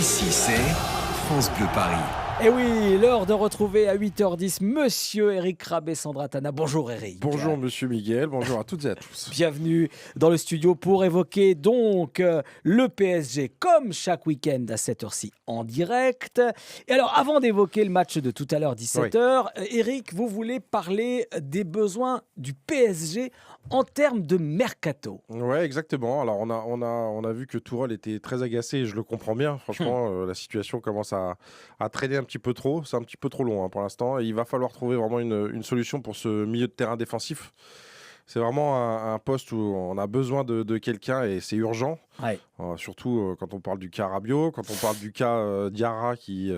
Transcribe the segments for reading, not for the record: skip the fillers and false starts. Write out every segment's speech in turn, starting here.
Ici, c'est France Bleu Paris. Et oui, l'heure de retrouver à 8h10 Monsieur Eric Rabé-Sandratana. Bonjour Eric. Bonjour Monsieur Miguel, bonjour à toutes et à tous. Bienvenue dans le studio pour évoquer donc le PSG comme chaque week-end à cette heure-ci en direct. Et alors avant d'évoquer le match de tout à l'heure 17h, Eric, vous voulez parler des besoins du PSG en termes de mercato. Ouais, exactement. Alors on a vu que Tourelle était très agacé et je le comprends bien. Franchement, la situation commence à traîner un petit peu trop. C'est un petit peu trop long pour l'instant. Et il va falloir trouver vraiment une solution pour ce milieu de terrain défensif. C'est vraiment un poste où on a besoin de quelqu'un et c'est urgent. Ouais. Surtout quand on parle du cas Rabiot, quand on parle du cas Diarra qui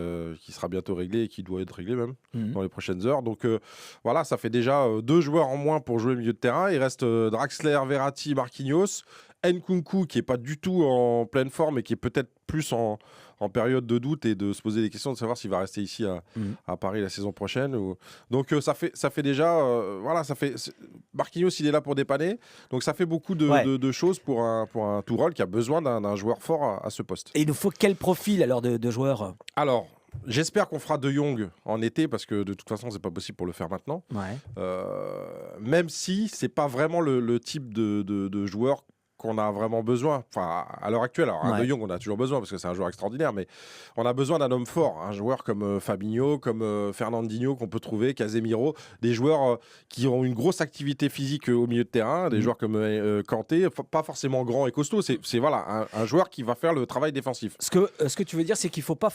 sera bientôt réglé et qui doit être réglé même dans les prochaines heures. Donc voilà, ça fait déjà 2 joueurs en moins pour jouer le milieu de terrain. Il reste Draxler, Verratti, Marquinhos, Nkunku qui n'est pas du tout en pleine forme et qui est peut-être plus en période de doute et de se poser des questions de savoir s'il va rester ici à Paris la saison prochaine. Donc ça fait déjà Marquinhos il est là pour dépanner, donc ça fait beaucoup de choses pour un Tourelle qui a besoin d'un joueur fort à ce poste. Et il nous faut quel profil alors de joueurs ? Alors j'espère qu'on fera De Jong en été parce que de toute façon c'est pas possible pour le faire maintenant. Même si c'est pas vraiment le type de joueur qu'on a vraiment besoin, enfin à l'heure actuelle. Alors De Jong on a toujours besoin parce que c'est un joueur extraordinaire, mais on a besoin d'un homme fort, un joueur comme Fabinho, comme Fernandinho qu'on peut trouver, Casemiro, des joueurs qui ont une grosse activité physique au milieu de terrain, des joueurs comme Kanté, pas forcément grand et costaud, c'est voilà un joueur qui va faire le travail défensif. Ce que tu veux dire, c'est qu'il faut pas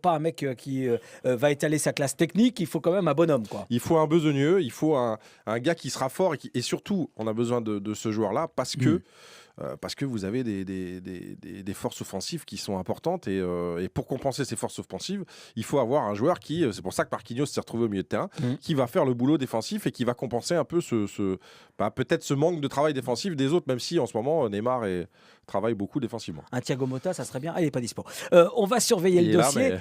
un mec qui va étaler sa classe technique, il faut quand même un bonhomme, quoi. Il faut un besogneux, il faut un gars qui sera fort et surtout on a besoin de ce joueur-là parce que vous avez des forces offensives qui sont importantes et pour compenser ces forces offensives, il faut avoir un joueur c'est pour ça que Marquinhos s'est retrouvé au milieu de terrain, qui va faire le boulot défensif et qui va compenser un peu peut-être ce manque de travail défensif des autres, même si en ce moment Neymar travaille beaucoup défensivement. Un Thiago Motta, ça serait bien. Ah, il n'est pas dispo. On va surveiller le dossier.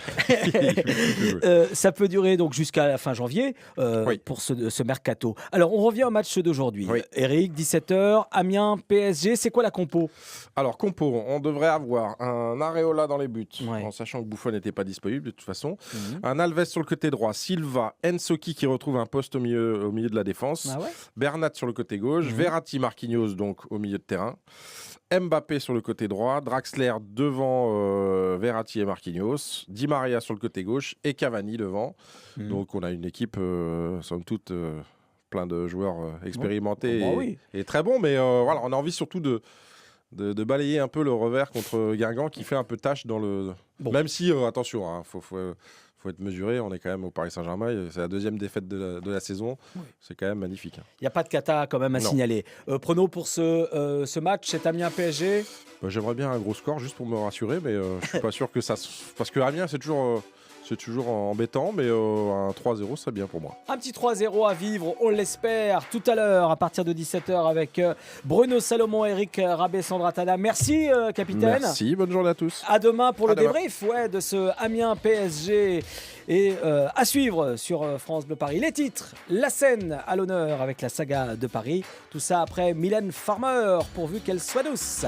Ça peut durer donc jusqu'à la fin janvier pour ce mercato. Alors, on revient au match d'aujourd'hui. Eric, 17h, Amiens, PSG, c'est quoi la compo ? Alors, compo, on devrait avoir un Areola dans les buts, en sachant que Buffon n'était pas disponible de toute façon. Un Alves sur le côté droit, Silva, Ensoki qui retrouve un poste au milieu de la défense. Bernat sur le côté gauche, Verratti, Marquinhos donc au milieu de terrain. Mbappé sur le côté droit, Draxler devant Verratti et Marquinhos, Di Maria sur le côté gauche et Cavani devant. Donc on a une équipe, somme toute, plein de joueurs expérimentés et très bons. Mais voilà, on a envie surtout de balayer un peu le revers contre Guingamp qui fait un peu tâche dans le... Même si, attention, faut être mesuré, on est quand même au Paris Saint-Germain, c'est la 2e défaite de la saison, c'est quand même magnifique. Il n'y a pas de cata quand même à signaler. Prono pour ce match, c'est Amiens PSG. J'aimerais bien un gros score juste pour me rassurer, mais je suis pas sûr que ça... Parce que Amiens, c'est toujours embêtant, mais un 3-0, c'est bien pour moi. Un petit 3-0 à vivre, on l'espère, tout à l'heure, à partir de 17h, avec Bruno Salomon, Eric Rabé-Sandratana. Merci, capitaine. Merci, bonne journée à tous. À demain pour le débrief de ce Amiens PSG. Et à suivre sur France Bleu Paris. Les titres, la scène à l'honneur avec la saga de Paris. Tout ça après Mylène Farmer, pourvu qu'elle soit douce.